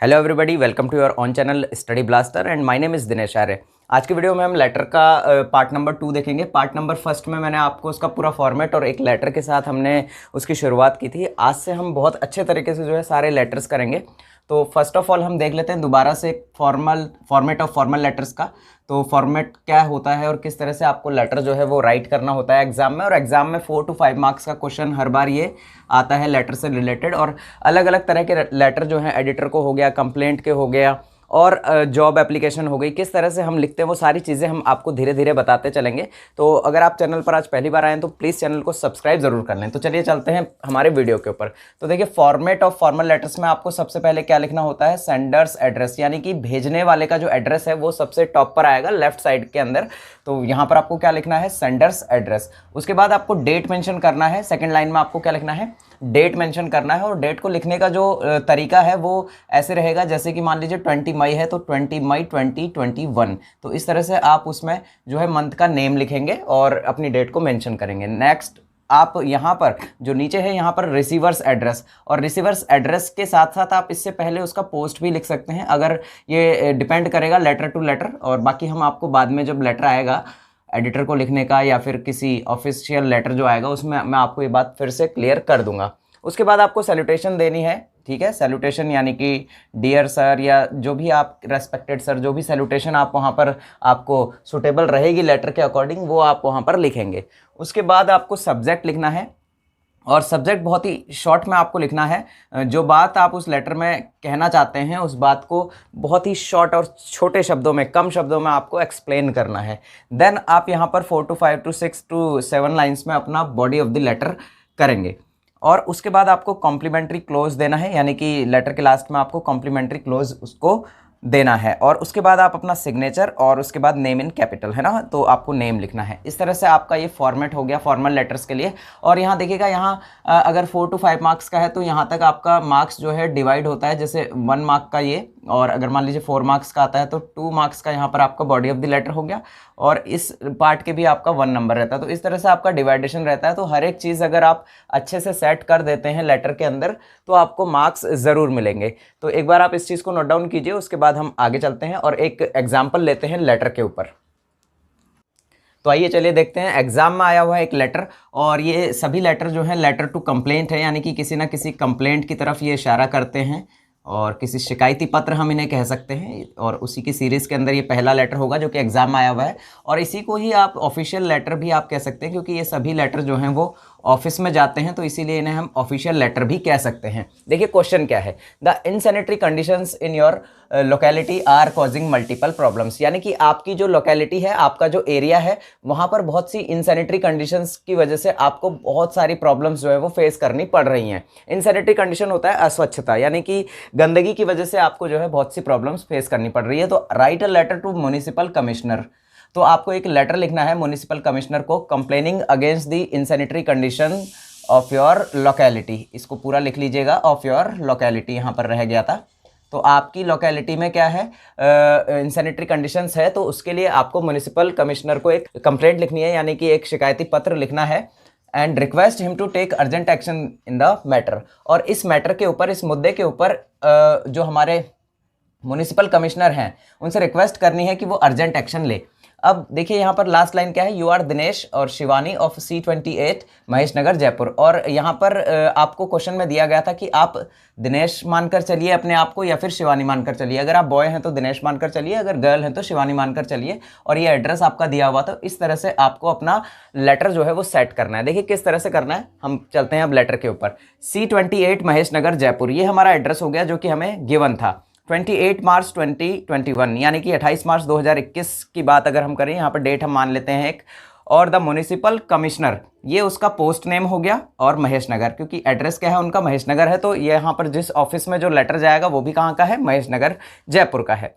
Hello everybody, welcome to your own channel study blaster and my name is Dinesh Arya. आज की video में हम letter का पार्ट नंबर 2 देखेंगे। पार्ट नंबर फर्स्ट में मैंने आपको उसका पूरा फॉर्मेट और एक लेटर के साथ हमने उसकी शुरुआत की थी। आज से हम बहुत अच्छे तरीके से जो है सारे लेटर्स करेंगे। तो फर्स्ट ऑफ ऑल हम देख लेते हैं दोबारा से एक फॉर्मेट ऑफ फॉर्मल लेटर्स का। तो फॉर्मेट क्या होता है और किस तरह से आपको लेटर जो है वो राइट करना होता है एग्जाम में। और एग्जाम में 4 to 5 मार्क्स का क्वेश्चन हर बार ये आता है लेटर से रिलेटेड। और अलग अलग तरह के लेटर जो हैं, एडिटर को हो गया, कंप्लेंट के हो गया और जॉब एप्लीकेशन हो गई, किस तरह से हम लिखते हैं वो सारी चीज़ें हम आपको धीरे धीरे बताते चलेंगे। तो अगर आप चैनल पर आज पहली बार आए हैं तो प्लीज़ चैनल को सब्सक्राइब ज़रूर कर लें। तो चलिए चलते हैं हमारे वीडियो के ऊपर। तो देखिए, फॉर्मेट ऑफ फॉर्मल लेटर्स में आपको सबसे पहले क्या लिखना होता है, सेंडर्स एड्रेस, यानी कि भेजने वाले का जो एड्रेस है वो सबसे टॉप पर आएगा लेफ्ट साइड के अंदर। तो यहाँ पर आपको क्या लिखना है, सेंडर्स एड्रेस। उसके बाद आपको डेट मेंशन करना है। सेकंड लाइन में आपको क्या लिखना है, डेट मेंशन करना है। और डेट को लिखने का जो तरीका है वो ऐसे रहेगा, जैसे कि मान लीजिए 20 मई है तो 20 मई 2021। तो इस तरह से आप उसमें जो है मंथ का नेम लिखेंगे और अपनी डेट को मेंशन करेंगे। नेक्स्ट, आप यहाँ पर जो नीचे है यहाँ पर रिसीवर्स एड्रेस, और रिसीवर्स एड्रेस के साथ साथ आप इससे पहले उसका पोस्ट भी लिख सकते हैं। अगर ये डिपेंड करेगा लेटर टू लेटर, और बाकी हम आपको बाद में जब लेटर आएगा एडिटर को लिखने का या फिर किसी ऑफिशियल लेटर जो आएगा उसमें मैं आपको ये बात फिर से क्लियर कर दूंगा। उसके बाद आपको सैल्यूटेशन देनी है, ठीक है। सैल्यूटेशन यानी कि डियर सर या जो भी आप रेस्पेक्टेड सर, जो भी सैल्यूटेशन आप वहाँ पर आपको सुटेबल रहेगी लेटर के अकॉर्डिंग वो आप वहाँ पर लिखेंगे। उसके बाद आपको सब्जेक्ट लिखना है, और सब्जेक्ट बहुत ही शॉर्ट में आपको लिखना है। जो बात आप उस लेटर में कहना चाहते हैं उस बात को बहुत ही शॉर्ट और छोटे शब्दों में, कम शब्दों में आपको एक्सप्लेन करना है। देन आप यहाँ पर 4 to 5 to 6 to 7 लाइन्स में अपना बॉडी ऑफ द लेटर करेंगे। और उसके बाद आपको कॉम्प्लीमेंट्री क्लोज देना है, यानी कि लेटर के लास्ट में आपको कॉम्प्लीमेंट्री क्लोज उसको देना है। और उसके बाद आप अपना सिग्नेचर और उसके बाद नेम इन कैपिटल, है ना, तो आपको नेम लिखना है। इस तरह से आपका ये फॉर्मेट हो गया फॉर्मल लेटर्स के लिए। और यहाँ देखिएगा, यहाँ अगर 4 to 5 मार्क्स का है तो यहाँ तक आपका मार्क्स जो है डिवाइड होता है, जैसे 1 मार्क का ये, और अगर मान लीजिए 4 मार्क्स का आता है तो 2 मार्क्स का यहाँ पर आपका बॉडी ऑफ द लेटर हो गया, और इस पार्ट के भी आपका 1 नंबर रहता है। तो इस तरह से आपका डिवाइडेशन रहता है। तो हर एक चीज़ अगर आप अच्छे से सेट कर देते हैं लेटर के अंदर तो आपको मार्क्स ज़रूर मिलेंगे। तो एक बार आप इस चीज़ को नोट डाउन कीजिए। उसके बाद हम आगे चलते हैं और एक एग्जाम्पल लेते हैं लेटर के ऊपर। तो आइए चलिए देखते हैं, एग्जाम में आया हुआ है एक लेटर, और ये सभी लेटर जो है लेटर टू कंप्लेंट है, यानी कि किसी ना किसी कंप्लेंट की तरफ ये इशारा करते हैं, और किसी शिकायती पत्र हम इन्हें कह सकते हैं। और उसी की सीरीज़ के अंदर ये पहला लेटर होगा जो कि एग्जाम में आया हुआ है, और इसी को ही आप ऑफिशियल लेटर भी आप कह सकते हैं, क्योंकि ये सभी लेटर जो हैं वो ऑफिस में जाते हैं, तो इसीलिए इन्हें हम ऑफिशियल लेटर भी कह सकते हैं। देखिए क्वेश्चन क्या है, the insanitary conditions in your locality are causing multiple problems, यानी कि आपकी जो लोकेलिटी है, आपका जो एरिया है, वहाँ पर बहुत सी इनसैनिटरी कंडीशंस की वजह से आपको बहुत सारी प्रॉब्लम्स जो है वो फेस करनी पड़ रही हैं। इनसैनिटरी कंडीशन होता है अस्वच्छता, यानी कि गंदगी की वजह से आपको जो है बहुत सी प्रॉब्लम्स फेस करनी पड़ रही है। तो write a letter to municipal commissioner, तो आपको एक लेटर लिखना है म्युनिसिपल कमिश्नर को, complaining against the insanitary condition of your locality. इसको पूरा लिख लीजिएगा, ऑफ योर लोकेलिटी यहाँ पर रह गया था। तो आपकी लोकेलिटी में क्या है, इनसैनिटरी कंडीशंस है, तो उसके लिए आपको म्युनिसिपल कमिश्नर को एक कंप्लेंट लिखनी है, यानी कि एक शिकायती पत्र लिखना है। And request him to take urgent action in the matter, और इस मैटर के ऊपर, इस मुद्दे के ऊपर जो हमारे म्युनिसिपल कमिश्नर हैं उनसे रिक्वेस्ट करनी है कि वो अर्जेंट एक्शन ले। अब देखिए यहाँ पर लास्ट लाइन क्या है, यू आर दिनेश और शिवानी ऑफ C28 महेश नगर जयपुर। और यहाँ पर आपको क्वेश्चन में दिया गया था कि आप दिनेश मानकर चलिए अपने आप को या फिर शिवानी मानकर चलिए। अगर आप बॉय हैं तो दिनेश मानकर चलिए, अगर गर्ल हैं तो शिवानी मानकर चलिए, और ये एड्रेस आपका दिया हुआ था। इस तरह से आपको अपना लेटर जो है वो सेट करना है। देखिए किस तरह से करना है, हम चलते हैं अब लेटर के ऊपर। C28 महेश नगर जयपुर, ये हमारा एड्रेस हो गया जो कि हमें गिवन था। 28 मार्च 2021, यानी कि 28 मार्च 2021 की बात अगर हम करें, यहाँ पर डेट हम मान लेते हैं एक। और द म्युनिसिपल कमिश्नर, ये उसका पोस्ट नेम हो गया, और महेश नगर, क्योंकि एड्रेस क्या है उनका, महेश नगर है, तो ये यहाँ पर जिस ऑफिस में जो लेटर जाएगा वो भी कहाँ का है, महेश नगर जयपुर का है।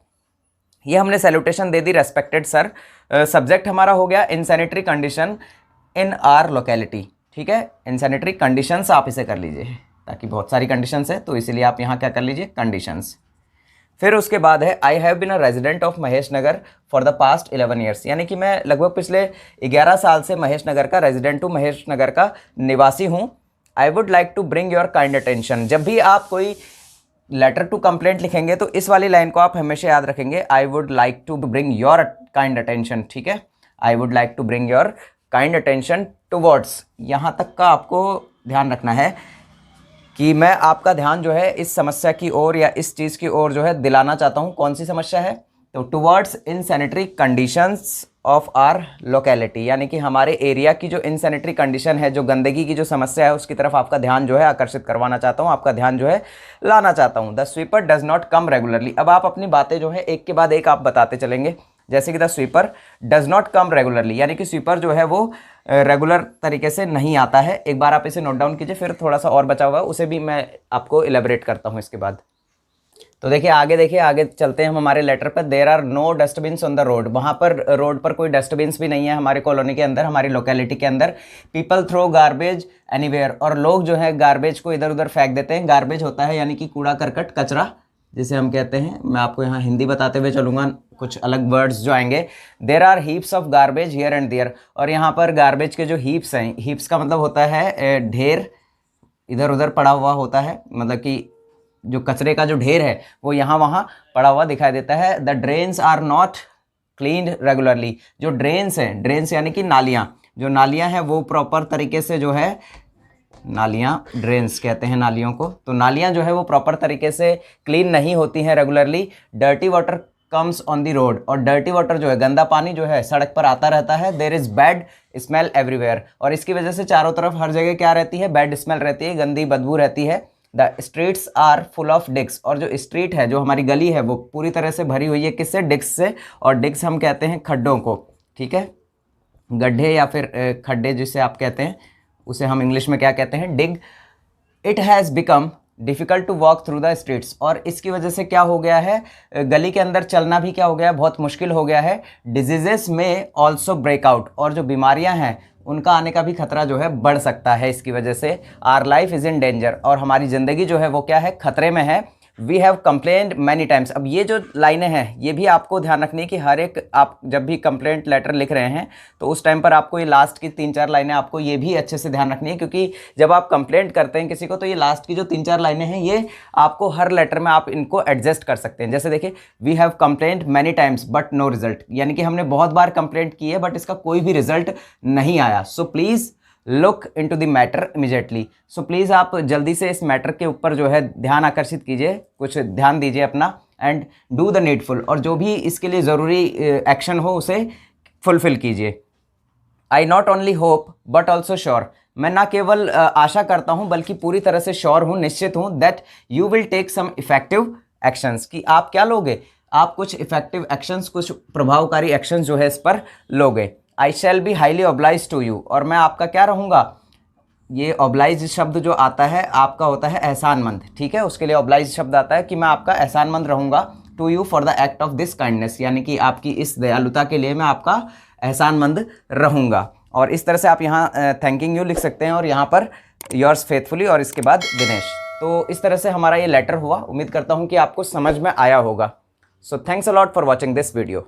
ये हमने सैल्यूटेशन दे दी, रेस्पेक्टेड सर। सब्जेक्ट हमारा हो गया इनसैनिटरी कंडीशन इन आर लोकेलिटी, ठीक है। इनसैनिटरी कंडीशंस आप इसे कर लीजिए, ताकि बहुत सारी कंडीशंस है तो इसीलिए आप यहाँ क्या कर लीजिए, कंडीशंस। फिर उसके बाद है I have been a resident of Mahesh Nagar for the past 11 years, यानी कि मैं लगभग पिछले 11 साल से महेश नगर का रेजिडेंट हूँ, महेश नगर का निवासी हूँ। I would like to bring your kind attention, जब भी आप कोई लेटर टू कंप्लेंट लिखेंगे तो इस वाली लाइन को आप हमेशा याद रखेंगे, I would like to bring your kind attention, ठीक है, I would like to bring your kind attention towards, यहाँ तक का आपको ध्यान रखना है कि मैं आपका ध्यान जो है इस समस्या की ओर या इस चीज़ की ओर जो है दिलाना चाहता हूँ। कौन सी समस्या है? तो towards insanitary conditions of our locality, यानी कि हमारे एरिया की जो इनसैनिटरी कंडीशन है, जो गंदगी की जो समस्या है, उसकी तरफ आपका ध्यान जो है आकर्षित करवाना चाहता हूँ, आपका ध्यान जो है लाना चाहता हूँ। The sweeper does not come regularly. अब आप अपनी बातें जो है एक के बाद एक आप बताते चलेंगे, जैसे कि the sweeper does not come regularly, यानी कि स्वीपर जो है वो रेगुलर तरीके से नहीं आता है। एक बार आप इसे नोट डाउन कीजिए, फिर थोड़ा सा और बचा हुआ है उसे भी मैं आपको इलेबरेट करता हूँ इसके बाद। तो देखिए आगे चलते हैं हम हमारे लेटर पर। There are no dustbins on the road, वहाँ पर रोड पर कोई डस्टबिन्स भी नहीं है हमारे कॉलोनी के अंदर, हमारी लोकेलिटी के अंदर। पीपल थ्रो गार्बेज एनीवेयर, और लोग जो है गार्बेज को इधर उधर फेंक देते हैं। गार्बेज होता है यानी कि कूड़ा करकट, कचरा जिसे हम कहते हैं। मैं आपको यहाँ हिंदी बताते हुए चलूँगा, कुछ अलग वर्ड्स जो आएंगे। There are heaps of garbage here and there, और यहाँ पर गार्बेज के जो हीप्स हैं, हीप्स का मतलब होता है ढेर, इधर उधर पड़ा हुआ होता है, मतलब कि जो कचरे का जो ढेर है वो यहाँ वहाँ पड़ा हुआ दिखाई देता है। The drains are not cleaned regularly, जो ड्रेन्स हैं, ड्रेन्स यानी कि नालियाँ, जो नालियाँ हैं वो प्रॉपर तरीके से जो है, नालियाँ ड्रेन्स कहते हैं नालियों को, तो नालियाँ जो है वो प्रॉपर तरीके से क्लीन नहीं होती हैं regularly. Dirty water comes on the road, और डर्टी वाटर जो है, गंदा पानी जो है सड़क पर आता रहता है। There is bad smell everywhere, और इसकी वजह से चारों तरफ हर जगह क्या रहती है? बैड स्मेल रहती है, गंदी बदबू रहती है। The streets are full of digs, और जो स्ट्रीट है, जो हमारी गली है, वो पूरी तरह से भरी हुई है किससे? डिग्स से, और डिग्स हम कहते हैं खड्डों को, ठीक है, गड्ढे या फिर खड्डे जिसे आप कहते हैं, उसे हम इंग्लिश में क्या कहते हैं? Dig. It has become difficult to walk through the streets, और इसकी वजह से क्या हो गया है? गली के अंदर चलना भी क्या हो गया है? बहुत मुश्किल हो गया है। डिजीजेस में ऑल्सो ब्रेकआउट, और जो बीमारियां हैं उनका आने का भी खतरा जो है बढ़ सकता है इसकी वजह से। Our life is in danger, और हमारी ज़िंदगी जो है वो क्या है? खतरे में है। We have complained many times. अब ये जो लाइनें हैं ये भी आपको ध्यान रखनी है कि हर एक, आप जब भी कंप्लेंट लेटर लिख रहे हैं तो उस टाइम पर आपको ये लास्ट की 3-4 लाइनें आपको ये भी अच्छे से ध्यान रखनी है, क्योंकि जब आप कंप्लेंट करते हैं किसी को तो ये लास्ट की जो 3-4 लाइनें हैं ये आपको हर लेटर में आप इनको एडजस्ट कर सकते हैं। जैसे देखिए, we have complaint many times but no result, यानी कि हमने बहुत बार कंप्लेंट की है बट इसका कोई भी रिजल्ट नहीं आया। So please look into the matter immediately, so please आप जल्दी से इस मैटर के ऊपर जो है ध्यान आकर्षित कीजिए, कुछ ध्यान दीजिए अपना, एंड डू द नीडफुल, और जो भी इसके लिए ज़रूरी एक्शन हो उसे फुलफिल कीजिए। I not only hope but also sure, मैं ना केवल आशा करता हूँ बल्कि पूरी तरह से श्योर हूँ, निश्चित हूँ, that you will take some effective actions, कि आप क्या लोगे? आप कुछ इफेक्टिव एक्शंस, कुछ प्रभावकारी एक्शंस जो है इस पर लोगे। I shall be highly oblige to you, और मैं आपका क्या रहूँगा? ये ऑब्लाइज शब्द जो आता है आपका होता है एहसानमंद, ठीक है, उसके लिए ऑब्लाइज शब्द आता है कि मैं आपका एहसानमंद रहूँगा। To you for the act of this kindness, यानी कि आपकी इस दयालुता के लिए मैं आपका एहसानमंद रहूँगा। और इस तरह से आप यहाँ थैंकिंग यू लिख सकते हैं, और यहाँ पर योर्स फेथफुली, और इसके बाद दिनेश। तो इस तरह से हमारा ये लेटर हुआ। उम्मीद करता हूँ कि आपको समझ में आया होगा। So thanks a lot for watching this video.